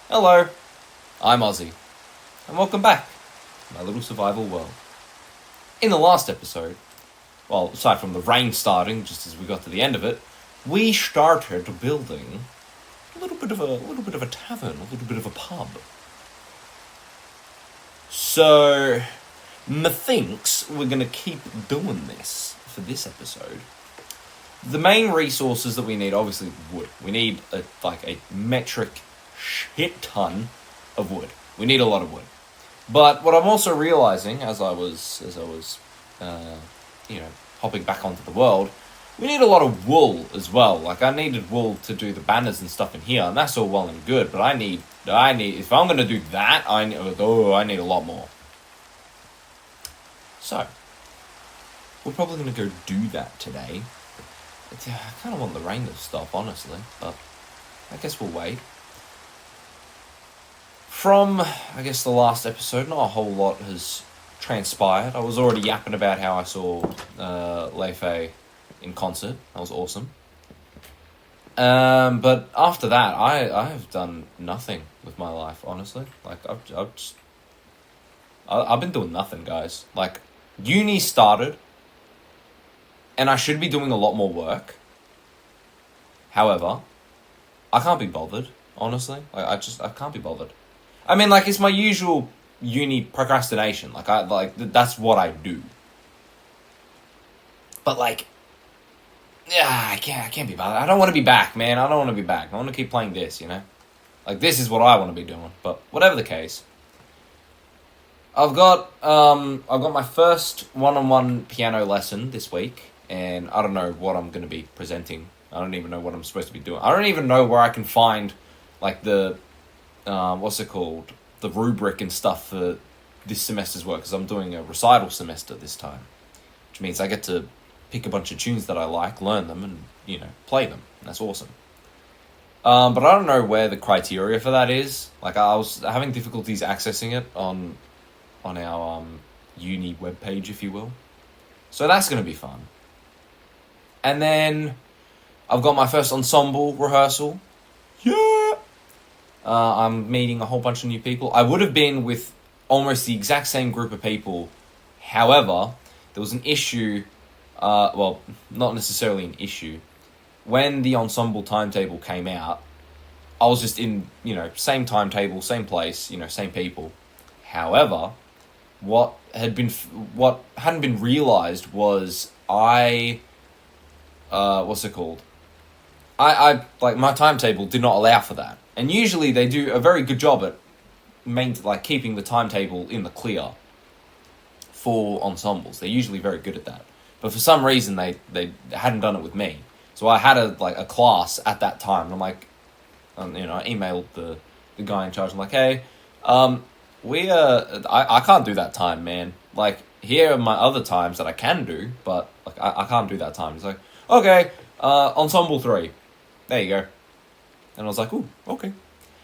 Hello, I'm Ozzy, and welcome back to my little survival world. In the last episode, well, aside from the rain starting just as we got to the end of it, we started building a little bit of a tavern, a little bit of a pub. So, methinks we're gonna keep doing this for this episode. The main resources that we need, obviously, wood. We need a metric shit ton of wood. We need a lot of wood. But what I'm also realizing as I was hopping back onto the world, we need a lot of wool as well. Like, I needed wool to do the banners and stuff in here, and that's all well and good. But I need if I'm gonna do that, I need a lot more. So, we're probably gonna go do that today. I kind of want the rain to stop, honestly, but I guess we'll wait. From, I guess, the last episode, not a whole lot has transpired. I was already yapping about how I saw Leifei in concert. That was awesome. But after that, I have done nothing with my life, honestly. Like, I've been doing nothing, guys. Like, uni started, and I should be doing a lot more work. However, I can't be bothered, honestly. Like, I can't be bothered. I mean, like, it's my usual uni procrastination. That's what I do. But, like, yeah, I can't be bothered. I don't want to be back, man. I don't want to be back. I want to keep playing this, you know? Like, this is what I want to be doing. But whatever the case, I've got my first one-on-one piano lesson this week, and I don't know what I'm going to be presenting. I don't even know what I'm supposed to be doing. I don't even know where I can find, like, the the rubric and stuff for this semester's work, because I'm doing a recital semester this time, which means I get to pick a bunch of tunes that I like, learn them, and, play them. That's awesome. But I don't know where the criteria for that is. Like, I was having difficulties accessing it on our uni webpage, if you will. So that's going to be fun. And then I've got my first ensemble rehearsal. Yeah! I'm meeting a whole bunch of new people. I would have been with almost the exact same group of people. However, there was an issue. Well, not necessarily an issue. When the ensemble timetable came out, I was just in, same timetable, same place, same people. However, what hadn't been realized was I my timetable did not allow for that. And usually they do a very good job at keeping the timetable in the clear for ensembles. They're usually very good at that. But for some reason they hadn't done it with me. So I had a class at that time, and I'm like, I emailed the guy in charge. I'm like, hey, I can't do that time, man. Like, here are my other times that I can do, but like I can't do that time. He's like, okay, ensemble 3. There you go. And I was like, ooh, okay.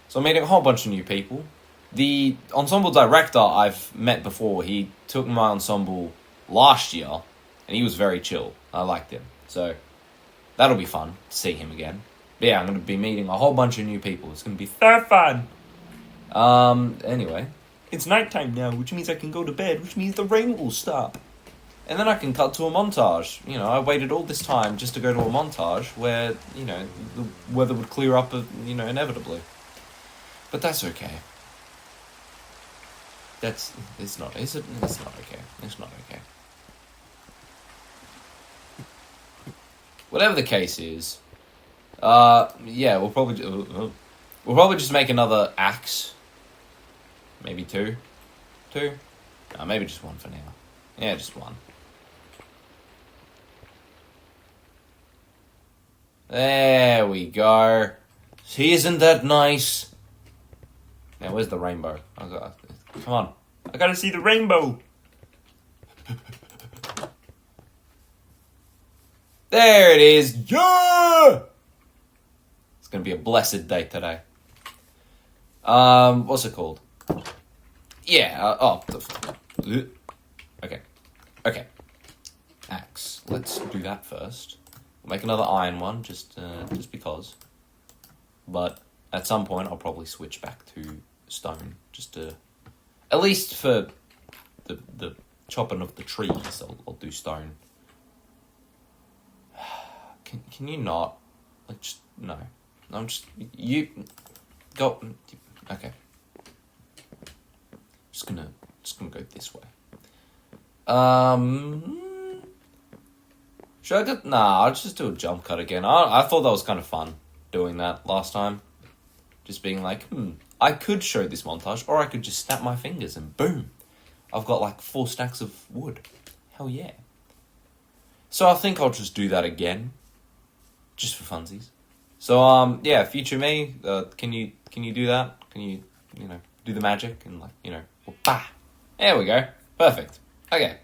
So I'm meeting a whole bunch of new people. The ensemble director I've met before, he took my ensemble last year, and he was very chill. I liked him. So that'll be fun to see him again. But yeah, I'm going to be meeting a whole bunch of new people. It's going to be so fun. Anyway, it's nighttime now, which means I can go to bed, which means the rain will stop. And then I can cut to a montage. I waited all this time just to go to a montage where, the weather would clear up, inevitably. But that's okay. It's not okay. It's not okay. Whatever the case is, we'll probably just make another axe. Maybe 2. No, maybe just 1 for now. Yeah, just 1. There we go. See, isn't that nice? Now, where's the rainbow? Come on. I gotta see the rainbow. There it is. Yeah! It's gonna be a blessed day today. What's it called? Yeah, Okay. Axe. Let's do that first. We'll make another iron one, just because. But at some point I'll probably switch back to stone, just to, at least for the chopping of the trees, I'll do stone. Can you not, like, just, no, I'm just, you, go, okay, just gonna go this way. Should I do, nah, I'll just do a jump cut again. I thought that was kind of fun, doing that last time. Just being like, I could show this montage, or I could just snap my fingers and boom, I've got like 4 stacks of wood. Hell yeah. So I think I'll just do that again, just for funsies. So yeah, future me, can you do that? Can you do the magic and like, bah. There we go. Perfect. Okay.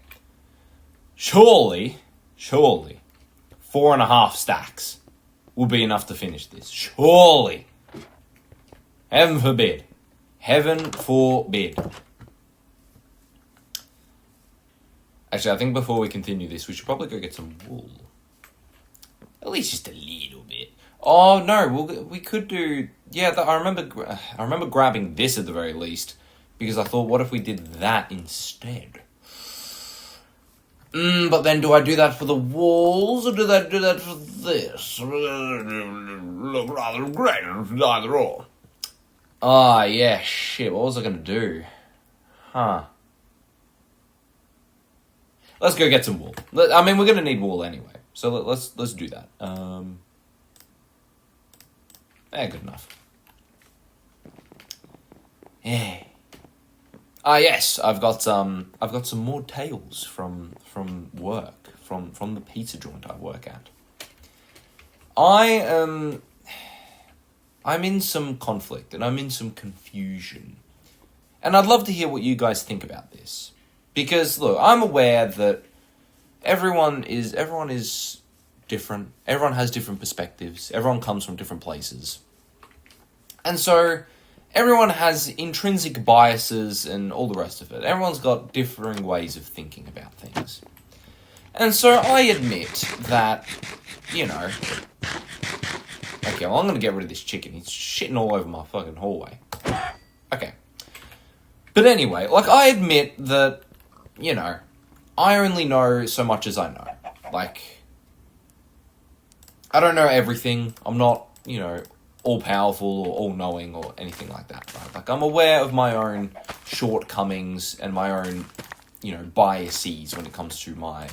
Surely 4.5 stacks will be enough to finish this. Surely. Heaven forbid. Heaven forbid. Actually, I think before we continue this, we should probably go get some wool. At least just a little bit. Oh no, we could do. Yeah, I remember grabbing this at the very least, because I thought, what if we did that instead? But then do I do that for the walls, or do I do that for this? Look rather great, either or. Ah, yeah, shit. What was I gonna do? Huh. Let's go get some wool. I mean, we're gonna need wool anyway, so let's do that. Good enough. Yeah. Ah, yes, I've got some more tales from work, from the pizza joint I work at. I'm in some conflict and I'm in some confusion, and I'd love to hear what you guys think about this, because look, I'm aware that everyone is different. Everyone has different perspectives. Everyone comes from different places, and so everyone has intrinsic biases and all the rest of it. Everyone's got differing ways of thinking about things. And so I admit that, okay, well, I'm going to get rid of this chicken. He's shitting all over my fucking hallway. Okay. But anyway, like, I admit that, I only know so much as I know. Like, I don't know everything. I'm not, all-powerful or all-knowing or anything like that, right? Like, I'm aware of my own shortcomings and my own, biases when it comes to my,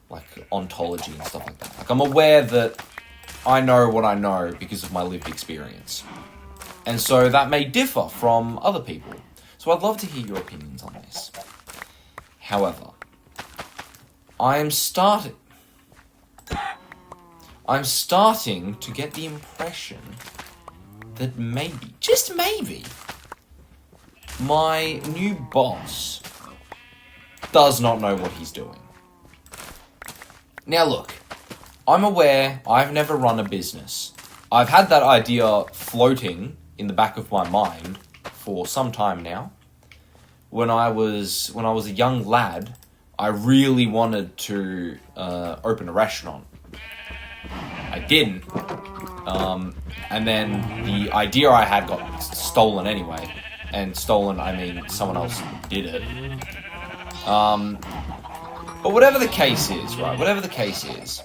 like, ontology and stuff like that. Like, I'm aware that I know what I know because of my lived experience. And so that may differ from other people. So I'd love to hear your opinions on this. However, I'm starting to get the impression that maybe, just maybe, my new boss does not know what he's doing. Now look, I'm aware I've never run a business. I've had that idea floating in the back of my mind for some time now. When I was a young lad, I really wanted to open a restaurant. I didn't. And then the idea I had got stolen anyway. And stolen, I mean someone else did it. But whatever the case is, right? Whatever the case is,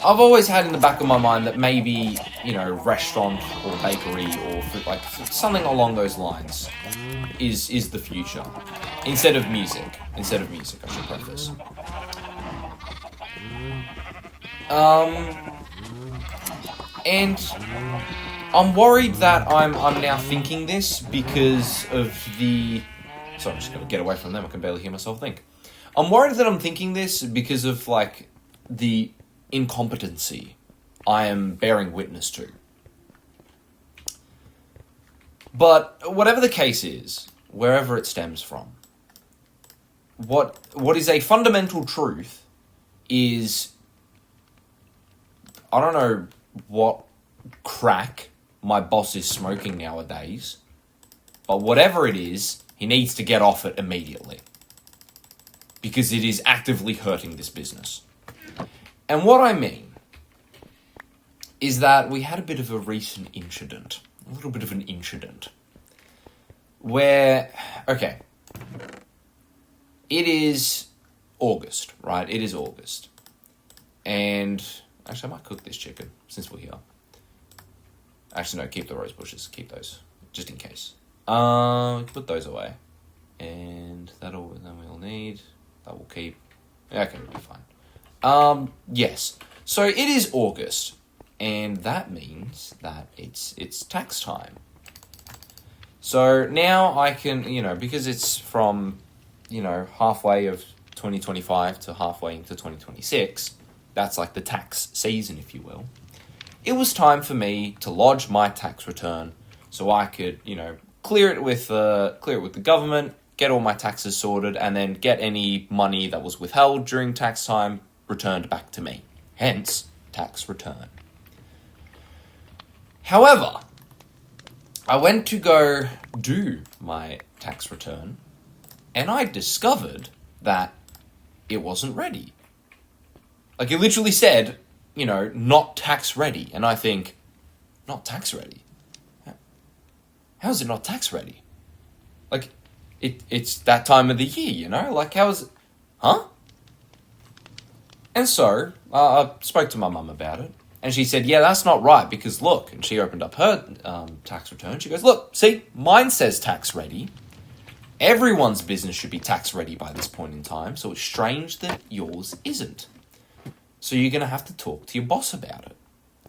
I've always had in the back of my mind that maybe, restaurant or bakery or food, like something along those lines is the future. Instead of music, I should preface. And I'm worried that I'm now thinking this because of the... Sorry, I'm just going to get away from them. I can barely hear myself think. I'm worried that I'm thinking this because of, like, the incompetency I am bearing witness to. But whatever the case is, wherever it stems from, what is a fundamental truth is... I don't know what crack my boss is smoking nowadays, but whatever it is, he needs to get off it immediately. Because it is actively hurting this business. And what I mean is that we had a bit of a recent incident. A little bit of an incident. Where, okay, it is August, right? It is August. And, actually, I might cook this chicken, since we're here. Actually, no, keep the rose bushes. Keep those, just in case. Put those away. And then we'll need. That will keep. Okay, we'll be fine. Yes. So it is August, and that means that it's tax time. So now I can, because it's from, halfway of 2025 to halfway into 2026, that's like the tax season, if you will. It was time for me to lodge my tax return so I could, clear it with the government, get all my taxes sorted, and then get any money that was withheld during tax time returned back to me. Hence, tax return. However, I went to go do my tax return, and I discovered that it wasn't ready. Like, it literally said, not tax ready. And I think, not tax ready? How is it not tax ready? Like, it's that time of the year, Like, how is it? Huh? And so, I spoke to my mum about it. And she said, yeah, that's not right, because look. And she opened up her tax return. She goes, look, see, mine says tax ready. Everyone's business should be tax ready by this point in time. So it's strange that yours isn't. So you're going to have to talk to your boss about it.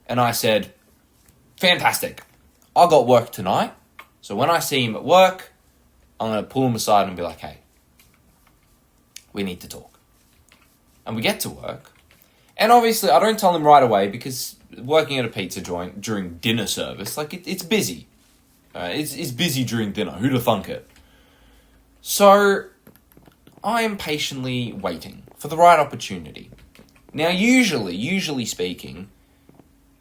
And I said, fantastic. I got work tonight. So when I see him at work, I'm going to pull him aside and be like, hey, we need to talk. And we get to work. And obviously, I don't tell him right away because working at a pizza joint during dinner service, like, it's busy. It's busy during dinner. Who'd have thunk it? So I am patiently waiting for the right opportunity. Now, usually speaking,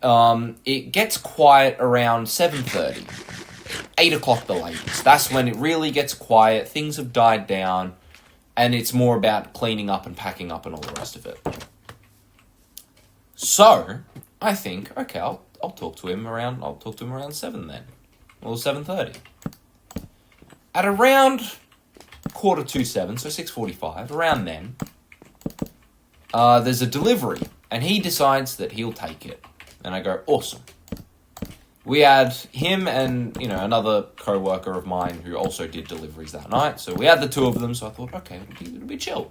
it gets quiet around 7:30, 8 o'clock the latest. That's when it really gets quiet. Things have died down, and it's more about cleaning up and packing up and all the rest of it. So I think, okay, I'll talk to him around 7 then, or 7:30. At around 6:45, so 6:45, around then, there's a delivery, and he decides that he'll take it. And I go, awesome. We had him and, another co-worker of mine who also did deliveries that night. So we had the two of them, so I thought, okay, it'll be chill.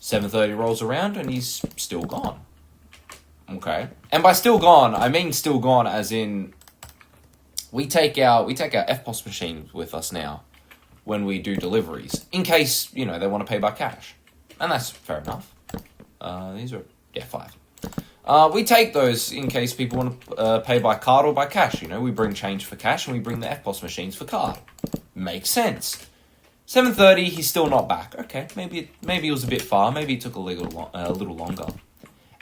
7:30 rolls around, and he's still gone. Okay. And by still gone, I mean still gone as in, we take our FPOS machine with us now when we do deliveries, in case, they want to pay by cash. And that's fair enough. These are, 5. We take those in case people want to pay by card or by cash. We bring change for cash and we bring the FPOS machines for card. Makes sense. 7:30, he's still not back. Okay, maybe it was a bit far. Maybe it took a little longer.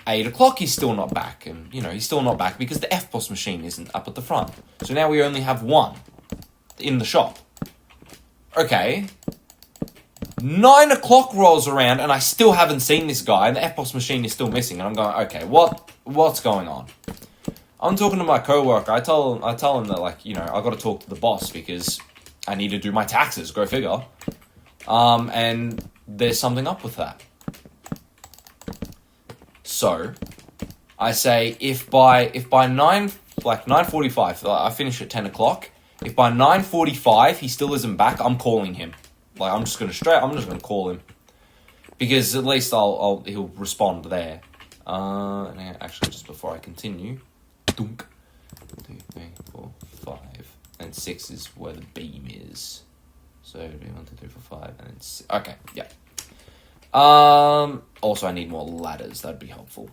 8 o'clock, he's still not back. And, he's still not back because the FPOS machine isn't up at the front. So now we only have one in the shop. Okay. 9 o'clock rolls around and I still haven't seen this guy and the FPOS machine is still missing. And I'm going, okay, what's going on? I'm talking to my coworker. I tell him that, I got to talk to the boss because I need to do my taxes. Go figure. And there's something up with that. So I say if by 9:45, I finish at 10 o'clock. If by 9:45 he still isn't back, I'm calling him. I'm just gonna call him because at least he'll respond there. Actually, just before I continue, 2, 3, 4, 5, and 6 is where the beam is. So 1, 2, 3, 4, 5, and then 6. Okay, yeah. Also, I need more ladders. That'd be helpful.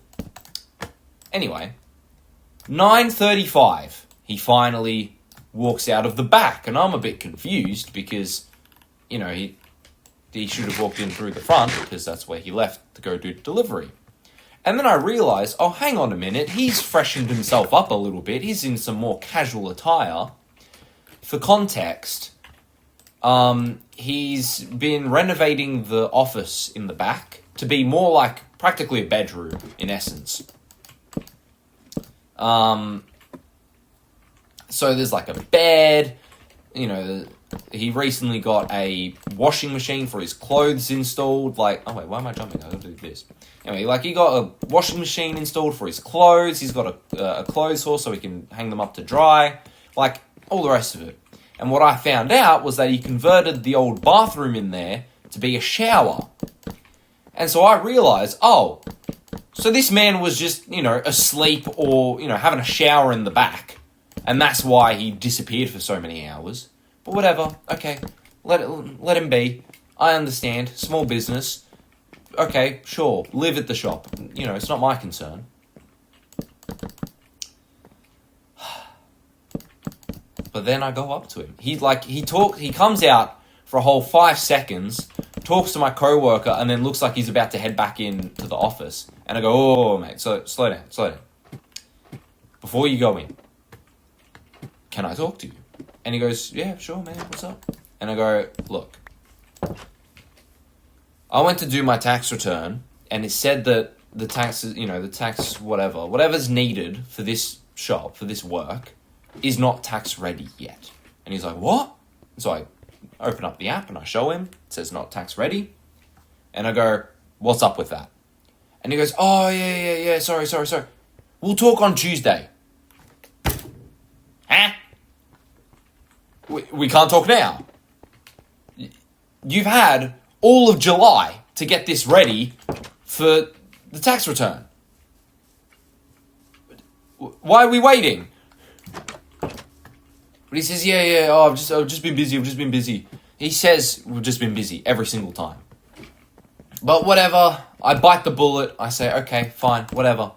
Anyway, 9:35, he finally walks out of the back, and I'm a bit confused because, he should have walked in through the front because that's where he left to go do delivery. And then I realise, oh, hang on a minute, he's freshened himself up a little bit. He's in some more casual attire. For context, he's been renovating the office in the back to be more like practically a bedroom, in essence. So there's like a bed, you know, he recently got a washing machine for his clothes installed. Like, oh wait, why am I jumping? I gotta do this. Anyway, like, he got a washing machine installed for his clothes. He's got a clothes horse so he can hang them up to dry. Like, all the rest of it. And what I found out was that he converted the old bathroom in there to be a shower. And so I realized, oh, so this man was just, you know, asleep or, you know, having a shower in the back. And that's why he disappeared for so many hours. But whatever, okay, let him be. I understand, small business. Okay, sure, live at the shop. You know, it's not my concern. But then I go up to him. He comes out for a whole 5 seconds, talks to my coworker, and then looks like he's about to head back into the office. And I go, oh, mate, so slow down. Before you go in, can I talk to you? And he goes, yeah, sure, man, what's up? And I go, look, I went to do my tax return, and it said that the taxes, you know, the tax whatever's needed for this shop, for this work, is not tax ready yet. And he's like, what? So I open up the app and I show him. It says not tax ready. And I go, what's up with that? And he goes, oh, yeah, sorry. We'll talk on Tuesday. Huh? We can't talk now. You've had all of July to get this ready for the tax return. Why are we waiting? But he says, yeah, oh, I've just been busy. He says we've just been busy every single time. But whatever, I bite the bullet, I say, okay, fine, whatever.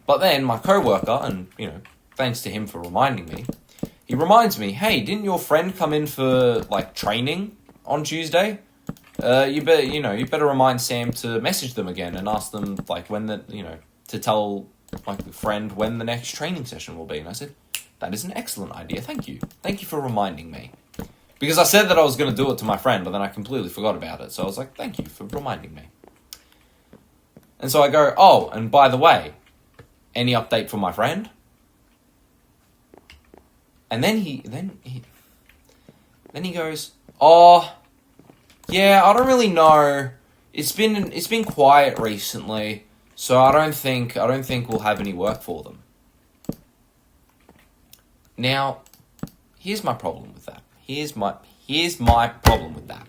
But then my coworker, and, you know, thanks to him for reminding me, he reminds me, hey, didn't your friend come in for, like, training on Tuesday? You better remind Sam to message them again and ask them, like, to tell, like, the friend when the next training session will be. And I said, that is an excellent idea, thank you. Thank you for reminding me. Because I said that I was going to do it to my friend, but then I completely forgot about it. So I was like, thank you for reminding me. And so I go, oh, and by the way, any update from my friend? And then he goes, oh, yeah, I don't really know. It's been quiet recently, so I don't think we'll have any work for them. Now, here's my problem with that. Here's my problem with that.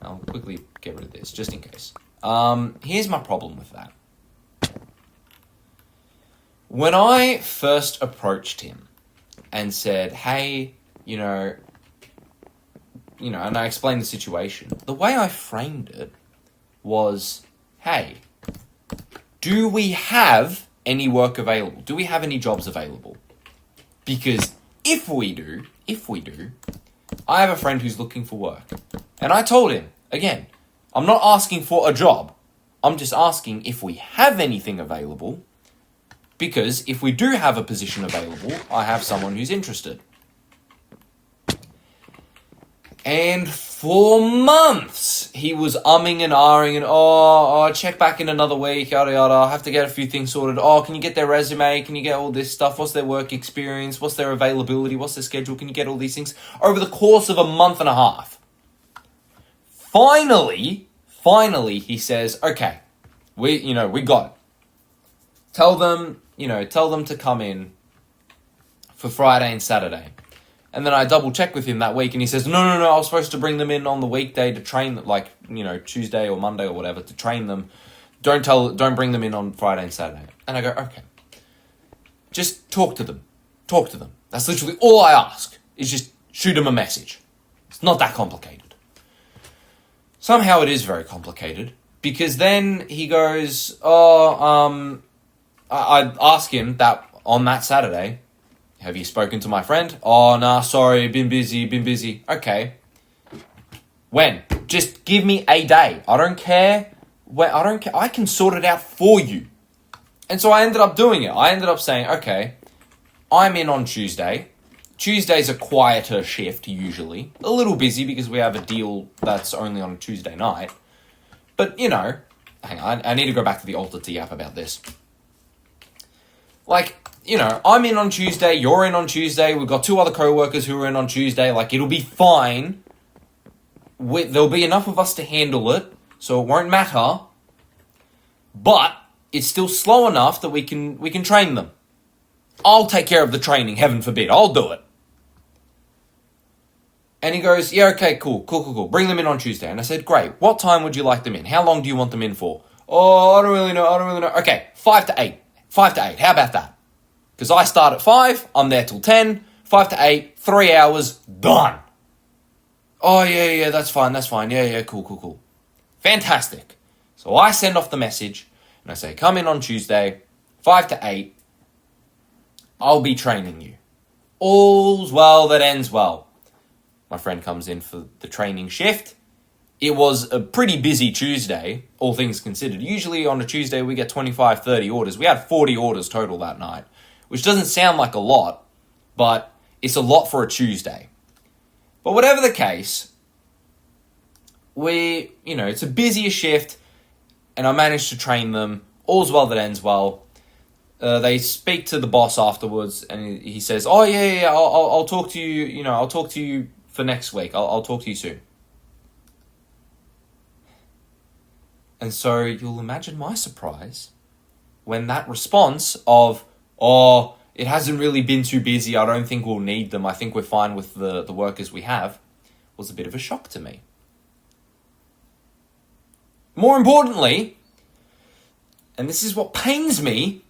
I'll quickly get rid of this, just in case. Here's my problem with that. When I first approached him and said, hey, you know, and I explained the situation, the way I framed it was, hey, do we have any work available? Do we have any jobs available? Because if we do, I have a friend who's looking for work. And I told him, again, I'm not asking for a job. I'm just asking if we have anything available. Because if we do have a position available, I have someone who's interested. And for months, he was umming and ahhing and, oh, check back in another week, yada yada, I'll have to get a few things sorted. Oh, can you get their resume? Can you get all this stuff? What's their work experience? What's their availability? What's their schedule? Can you get all these things? Over the course of a month and a half. Finally, he says, okay, we got it. Tell them to come in for Friday and Saturday. And then I double check with him that week and he says, no, I was supposed to bring them in on the weekday to train them, like, Tuesday or Monday or whatever, to train them. Don't bring them in on Friday and Saturday. And I go, okay. Just talk to them. That's literally all I ask, is just shoot them a message. It's not that complicated. Somehow it is very complicated, because then he goes, I ask him that on that Saturday, have you spoken to my friend? Oh, nah, sorry, been busy. Okay. When? Just give me a day. I don't care. I can sort it out for you. And so I ended up doing it. I ended up saying, okay, I'm in on Tuesday. Tuesday's a quieter shift, usually. A little busy because we have a deal that's only on a Tuesday night. But, hang on, I need to go back to the Alta T app about this. Like, I'm in on Tuesday, you're in on Tuesday, we've got 2 other co-workers who are in on Tuesday, like, it'll be fine. There'll be enough of us to handle it, so it won't matter. But it's still slow enough that we can train them. I'll take care of the training, heaven forbid, I'll do it. And he goes, yeah, okay, cool. Bring them in on Tuesday. And I said, great, what time would you like them in? How long do you want them in for? Oh, I don't really know. Okay, 5 to 8. 5 to 8, how about that? Because I start at 5, I'm there till 10, 5 to 8, 3 hours, done. Oh, yeah, that's fine. Yeah, cool. Fantastic. So I send off the message, and I say, come in on Tuesday, 5 to 8, I'll be training you. All's well that ends well. My friend comes in for the training shift. It was a pretty busy Tuesday, all things considered. Usually on a Tuesday we get 25, 30 orders. We had 40 orders total that night, which doesn't sound like a lot, but it's a lot for a Tuesday. But whatever the case, it's a busier shift, and I managed to train them. All's well that ends well. They speak to the boss afterwards, and he says, "Oh yeah, I'll talk to you. I'll talk to you for next week. I'll talk to you soon." And so you'll imagine my surprise when that response of, "Oh, it hasn't really been too busy. I don't think we'll need them. I think we're fine with the workers we have," was a bit of a shock to me. More importantly, and this is what pains me,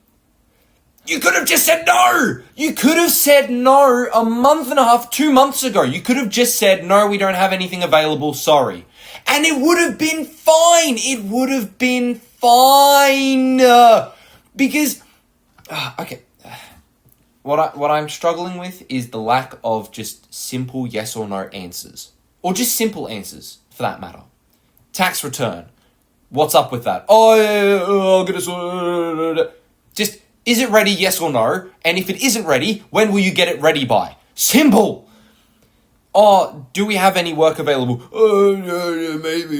you could have just said no. You could have said no a month and a half, 2 months ago. You could have just said, no, we don't have anything available, sorry. And it would have been fine. It would have been fine. Because, okay. What I'm struggling with is the lack of just simple yes or no answers. Or just simple answers, for that matter. Tax return. What's up with that? Oh, yeah, I'll get it. Just, is it ready, yes or no? And if it isn't ready, when will you get it ready by? Simple! Oh, do we have any work available? Oh, no, maybe.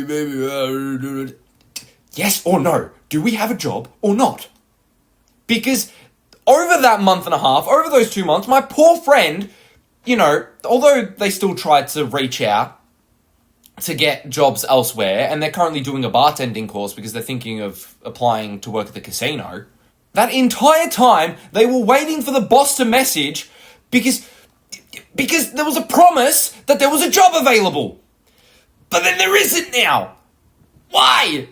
Yes or no? Do we have a job or not? Because over that month and a half, over those 2 months, my poor friend, although they still tried to reach out to get jobs elsewhere, and they're currently doing a bartending course because they're thinking of applying to work at the casino, that entire time, they were waiting for the boss to message because there was a promise that there was a job available. But then there isn't now. Why?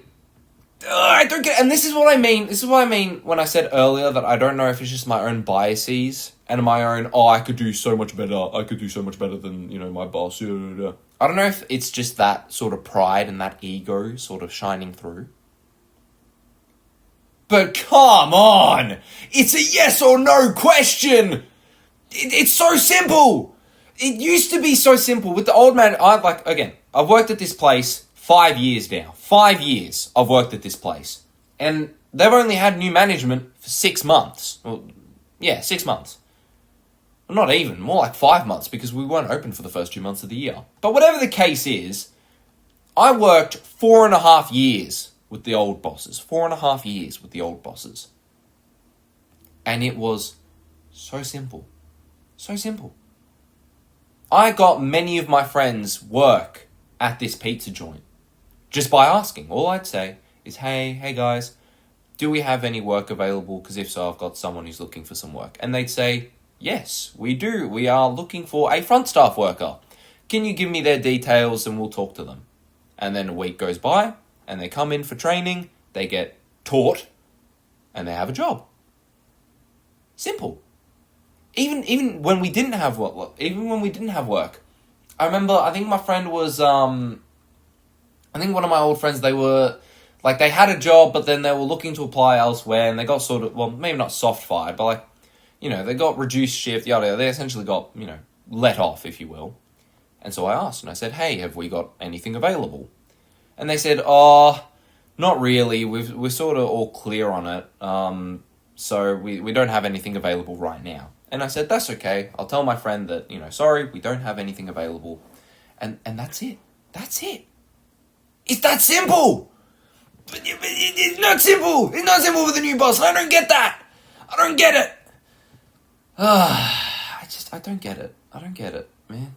I don't get it. And this is what I mean when I said earlier that I don't know if it's just my own biases and my own, I could do so much better. I could do so much better than, my boss. I don't know if it's just that sort of pride and that ego sort of shining through. But come on! It's a yes or no question! It's so simple! It used to be so simple. With the old man, I've worked at this place 5 years now. 5 years I've worked at this place. And they've only had new management for 6 months. Well, 6 months. Not even, more like 5 months, because we weren't open for the first 2 months of the year. But whatever the case is, I worked 4.5 years with the old bosses. 4.5 years with the old bosses. And it was so simple. So simple. I got many of my friends work at this pizza joint just by asking. All I'd say is, hey guys, do we have any work available? Because if so, I've got someone who's looking for some work. And they'd say, yes, we do. We are looking for a front staff worker. Can you give me their details and we'll talk to them? And then a week goes by and they come in for training, they get taught, and they have a job. Simple. Even when we didn't have work, I remember, I think my friend was, I think one of my old friends, they had a job, but then they were looking to apply elsewhere, and they got sort of, well, maybe not soft fired, but they got reduced shift, yada, yada. They essentially got, let off, if you will. And so I asked, and I said, hey, have we got anything available? And they said, not really. We're sort of all clear on it. So we don't have anything available right now. And I said, that's okay. I'll tell my friend that, sorry, we don't have anything available. And that's it. That's it. It's that simple. But it's not simple. It's not simple with the new boss. I don't get that. I don't get it. I don't get it. I don't get it, man.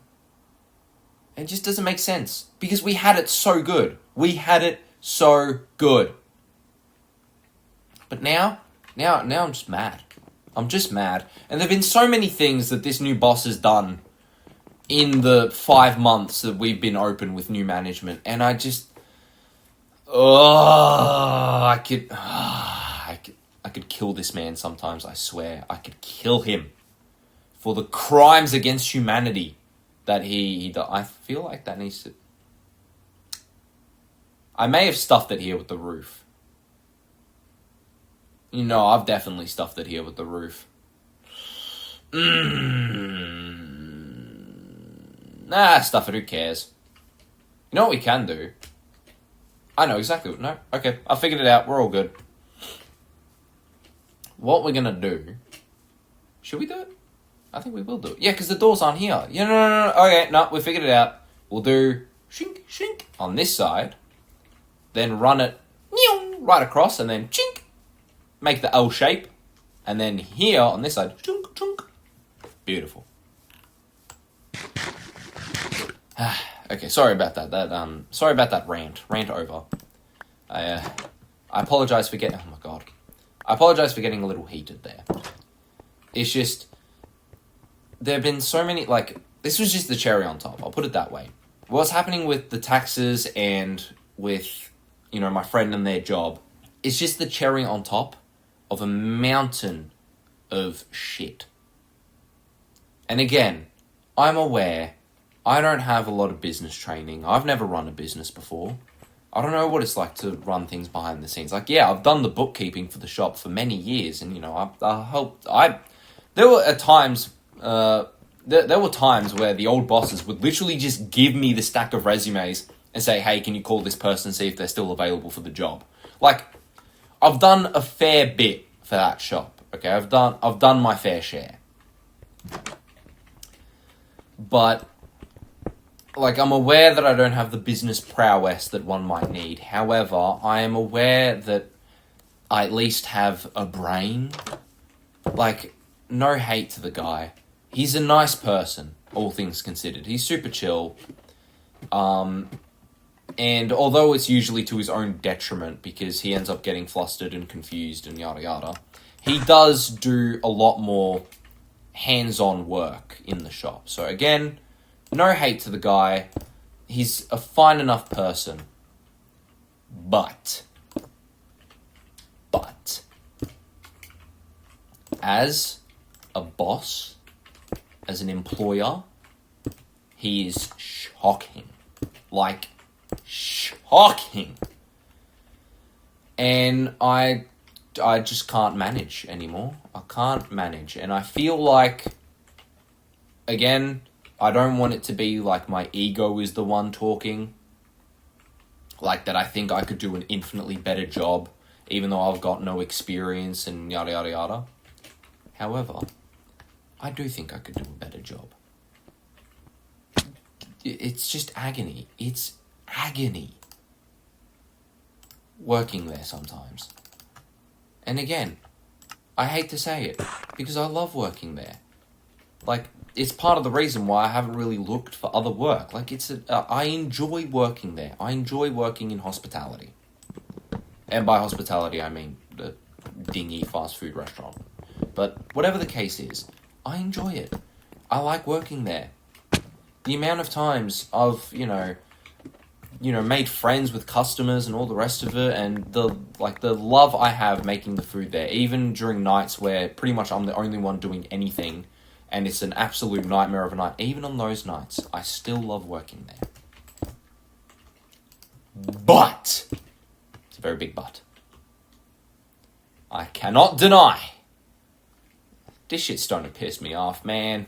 It just doesn't make sense. Because we had it so good. We had it so good. But now I'm just mad. I'm just mad. And there have been so many things that this new boss has done in the 5 months that we've been open with new management. And I just... I could kill this man sometimes, I swear. I could kill him for the crimes against humanity that he does. I feel like that needs to... I may have stuffed it here with the roof. You know, I've definitely stuffed it here with the roof. Nah, stuff it, who cares? You know what we can do? I know exactly what... No, okay, I figured it out, we're all good. What we're gonna do... Should we do it? I think we will do it. Yeah, because the doors aren't here. Yeah, no. Okay, no, we figured it out. We'll do... Shink, shink on this side. Then run it... Right across, and then... Chink! Make the L shape, and then here on this side, chunk, chunk. Beautiful. Okay, sorry about that. Sorry about that rant. Rant over. I apologize for getting. Oh my god, I apologize for getting a little heated there. It's just there have been so many. Like, this was just the cherry on top. I'll put it that way. What's happening with the taxes and with, you know, my friend and their job? It's just the cherry on top of a mountain of shit. And again, I'm aware I don't have a lot of business training. I've never run a business before. I don't know what it's like to run things behind the scenes. Like, yeah, I've done the bookkeeping for the shop for many years, and, you know, there were times where the old bosses would literally just give me the stack of resumes and say, hey, can you call this person and see if they're still available for the job? Like, I've done a fair bit for that shop, okay? I've done my fair share. But, like, I'm aware that I don't have the business prowess that one might need. However, I am aware that I at least have a brain. Like, no hate to the guy. He's a nice person, all things considered. He's super chill. And although it's usually to his own detriment because he ends up getting flustered and confused and yada yada, he does do a lot more hands-on work in the shop. So again, no hate to the guy. He's a fine enough person. But, as a boss, as an employer, he is shocking. Like, shocking. And I just can't manage anymore. I can't manage. And I feel like, again, I don't want it to be like my ego is the one talking. Like that I think I could do an infinitely better job, even though I've got no experience and yada yada yada. However, I do think I could do a better job. It's just agony. It's agony working there sometimes. And again, I hate to say it, because I love working there. Like, it's part of the reason why I haven't really looked for other work. Like, I enjoy working there. I enjoy working in hospitality. And by hospitality, I mean the dingy fast food restaurant. But whatever the case is, I enjoy it. I like working there. The amount of times I've, made friends with customers and all the rest of it, and the love I have making the food there, even during nights where pretty much I'm the only one doing anything, and it's an absolute nightmare of a night. Even on those nights, I still love working there. But, it's a very big but, I cannot deny, this shit's starting to piss me off, man.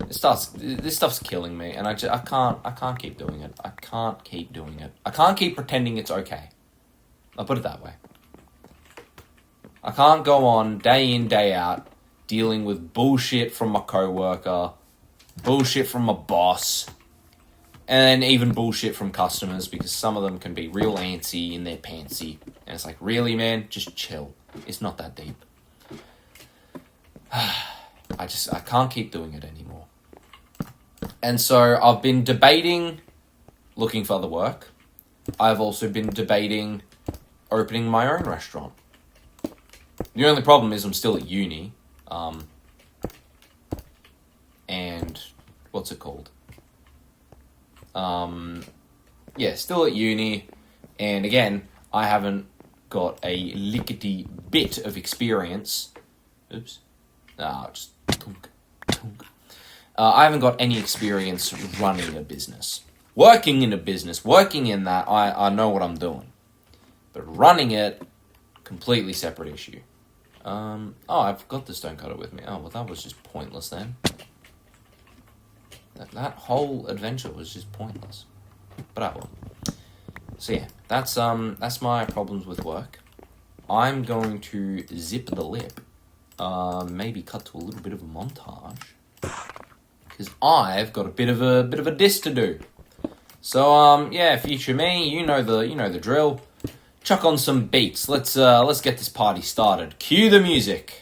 This stuff's killing me, and I can't keep doing it. I can't keep doing it. I can't keep pretending it's okay. I'll put it that way. I can't go on day in, day out, dealing with bullshit from my coworker, bullshit from my boss, and even bullshit from customers, because some of them can be real antsy in their pantsy. And it's like, really, man? Just chill. It's not that deep. I can't keep doing it anymore. And so I've been debating looking for other work. I've also been debating opening my own restaurant. The only problem is I'm still at uni. And what's it called? Still at uni. And again, I haven't got a lickety bit of experience. Oops. Just tunk, tunk. I haven't got any experience running a business. Working in a business, working in that, I know what I'm doing. But running it, completely separate issue. I've got the stonecutter with me. Oh, well, that was just pointless then. That whole adventure was just pointless. But I will. So yeah, that's my problems with work. I'm going to zip the lip. Maybe cut to a little bit of a montage. Because I've got a bit of a diss to do. So future me, you know the drill. Chuck on some beats. Let's get this party started. Cue the music.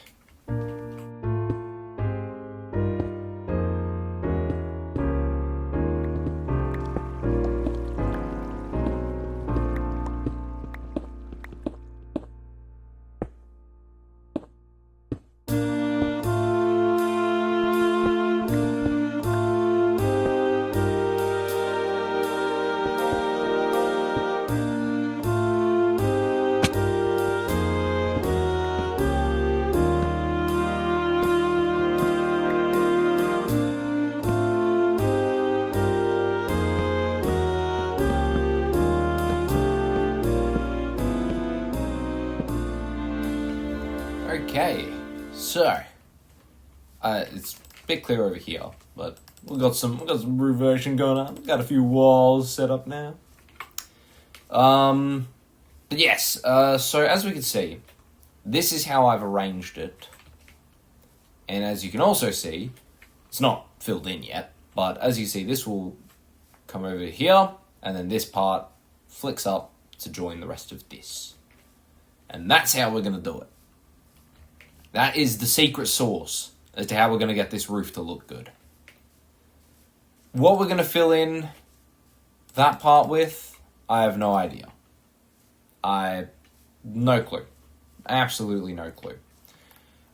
Okay, so it's a bit clear over here, but we've got some reversion going on. We've got a few walls set up now. But yes, so as we can see, this is how I've arranged it. And as you can also see, it's not filled in yet, but as you see, this will come over here, and then this part flicks up to join the rest of this. And that's how we're going to do it. That is the secret sauce as to how we're going to get this roof to look good. What we're going to fill in that part with, I have no idea. No clue. Absolutely no clue.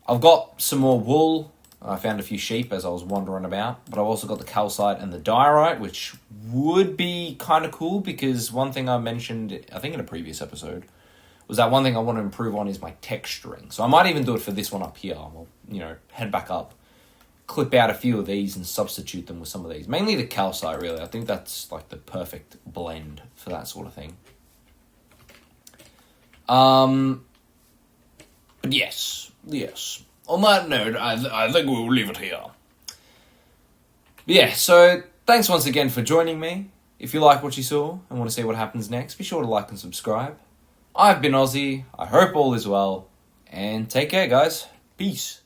I've got some more wool. I found a few sheep as I was wandering about. But I've also got the calcite and the diorite, which would be kind of cool because one thing I mentioned, I think in a previous episode, was that one thing I want to improve on is my texturing. So I might even do it for this one up here. I'll, head back up, clip out a few of these and substitute them with some of these. Mainly the calcite, really. I think that's like the perfect blend for that sort of thing. But yes. On that note, I think we'll leave it here. But yeah, so thanks once again for joining me. If you like what you saw and want to see what happens next, be sure to like and subscribe. I've been Aussie, I hope all is well, and take care guys. Peace.